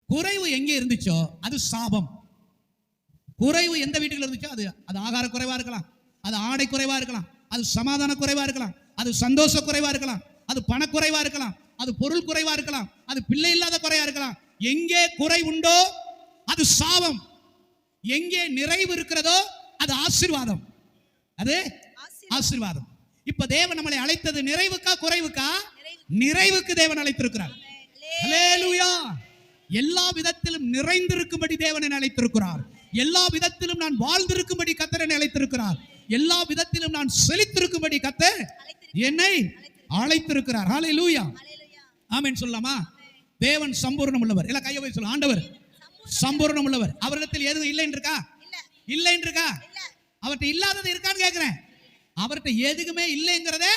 குறைவு எங்கே இருந்துச்சோ அது சாபம். குறைவு எந்த வீட்டுல இருந்துச்சோ அது ஆகார குறைவா இருக்கலாம், அது ஆடை குறைவா இருக்கலாம், அது சமாதான குறைவா இருக்கலாம், அது சந்தோஷ குறைவா இருக்கலாம், அது பணக்குறைவா இருக்கலாம், அது பொருள் குறைவா இருக்கலாம், அது பிள்ளை இல்லாத குறையா இருக்கலாம். எங்கே குறை உண்டோ அது சாபம், எங்கே நிறைவு இருக்கிறதோ அது ஆசீர்வாதம். அது ஆசீர்வாதம். இப்ப தேவன் நம்மளை அழைத்தது நிறைவுக்கா குறைவுக்கா? நிறைவுக்கு தேவன் அழைத்திருக்கிறார். ஹல்லேலூயா. எல்லா விதத்திலும் நிறைந்திருக்கும்படி தேவனை அழைத்திருக்கிறார். எல்லா விதத்திலும் நான் வாழ்ந்திருக்கும்படி கர்த்தர் அழைத்திருக்கிறார். எல்லா விதத்திலும் நான் செழித்திருக்கும்படி கர்த்தர் என்னை அழைத்திருக்கிறார். ஹல்லேலூயா. ஆமென் சொல்லலாமா? தேவன் சம்பூர்ணம் உள்ளவர். எல்லாம் கையை வைத்து சொல்லுங்க, ஆண்டவர் சம்பூர்ணம் உள்ளவர். அவரிடத்தில் எதுவும் இல்லைன்னு இருக்கா? இல்லைன்னு இருக்கா? அவர்கிட்ட இல்லாதது இருக்கான்னு கேட்கிறேன். அவர்கிட்ட எதுக்குமே இல்லைங்கிறதே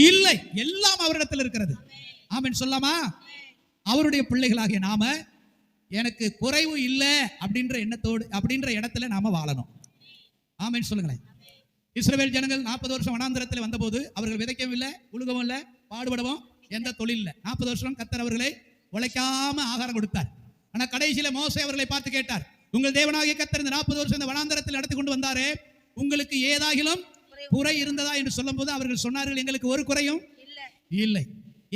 இல்லை, எல்லாம் அவரிடத்தில் இருக்கிறது. ஆமென் சொல்லலாமா? அவருடைய பிள்ளைகளாகிய நாம எனக்கு குறைவு இல்லை அப்படின்ற எண்ணத்தோடு அப்படின்ற இடத்துல நாம வாழணும். ஆமென் சொல்லுங்களேன். இஸ்ரவேல் ஜனங்கள் 40 வருஷம் வனாந்திரத்தில் வந்தபோது அவர்கள் விதைக்கவும் இல்லை, உழுகவும் இல்லை, பாடுபடவும் எந்த தொழில் இல்லை. 40 வருஷம் கர்த்தர் அவர்களை உழைக்காம ஆகாரம் கொடுத்தார். ஆனா கடைசியில மோசே அவர்களை பார்த்து கேட்டார், உங்கள் தேவனாகிய கர்த்தர் இந்த 40 வருஷம் இந்த வனாந்திரத்தில் நடத்தி கொண்டு வந்தாரே, உங்களுக்கு ஏதாகிலும் குறை இருந்ததா என்று சொல்லும் போது அவர்கள் சொன்னார்கள், எங்களுக்கு ஒரு குறையும் இல்லை.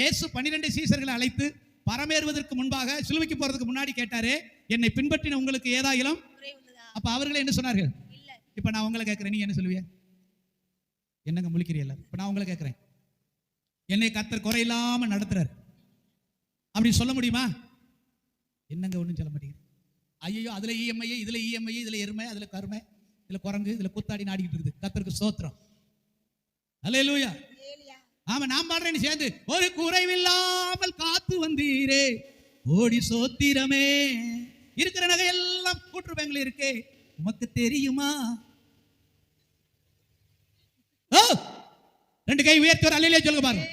இயேசு 12 சீசர்களை அழைத்து பரமேறுவதற்கு முன்பாக சிலுவைக்கு போறதுக்கு முன்னாடி கேட்டாரு, என்னை பின்பற்றின உங்களுக்கு ஏதாகிலும்? அப்ப அவர்களே என்ன சொன்னார்கள்? இப்ப நான் உங்களை கேட்கிறேன், நீங்க என்ன சொல்லுவீங்க? என்னங்க முழிக்கிறீல்ல? இப்ப நான் உங்களை கேட்கிறேன், என்னை கர்த்தர் குறையில்லாம நடத்துறார் அப்படி சொல்ல முடியுமா? என்னங்க ஒண்ணும் சொல்ல மாட்டீங்க. ஐயோ அதுல இஎம்ஐ, இதுல இஎம்ஐ, இதுல எருமை, அதுல கருமை, இதுல குரங்கு, இதுல குத்தாடி நாடிக்கிட்டு இருக்குது. கர்த்தருக்கு ஸ்தோத்திரம். ஹல்லேலூயா. ஆமா, நான் பாடுறேன் சேர்ந்து, ஒரு குறைவில்லாமல் காத்து வந்தீரே ஓடி சோத்திரமே, இருக்கிற நகை எல்லாம் கூட்டுற பேங்க்ல இருக்கே உமக்கு தெரியுமா? ரெண்டு கை உயர்த்தி ஒரு அல்லேலூயா சொல்லுங்க பாருங்க.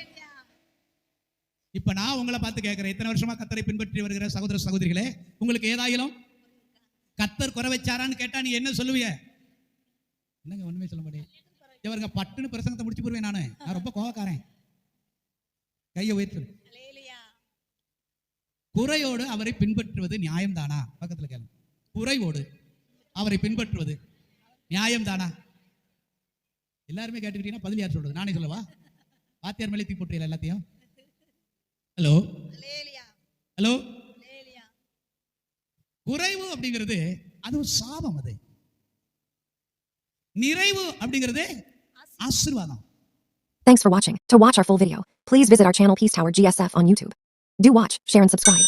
இப்ப நான் உங்களை பார்த்து கேட்கிறேன், இத்தனை வருஷமா கர்த்தரை பின்பற்றி வருகிற சகோதர சகோதரிகளே, உங்களுக்கு ஏதாயிலும் கர்த்தர் குறை வச்சாரான்னு கேட்டா நீ என்ன சொல்லுவீங்க? என்னங்க ஒண்ணுமே சொல்ல மாட்டேன். இவருங்க பட்டுன்னு பிரசங்கத்தை முடிச்சு போடுவேன். நான் ரொம்ப கோவக்காரன். கையை உயர்த்து. குறையோடு அவரை பின்பற்றுவது நியாயம் தானா? பக்கத்துல கேளு. குறைவோடு அவரை பின்பற்றுவது நியாயம் தானா? எல்லாருமே கேட்டுக்கிட்டீங்கன்னா பதில் யார் சொல்றது? நானே சொல்லவா? வாத்தியார் மேலே தூக்கி போட்டுறீங்களா எல்லாத்தையும்? Hello hello. குறைவு அப்படிங்கிறது அது ஒரு சாபம். அது நிறைவு அப்படிங்கிறது ஆசீர்வாதம். Thanks for watching. To watch our full video, please visit our channel Peace Tower GSF on YouTube. Do watch, share and subscribe.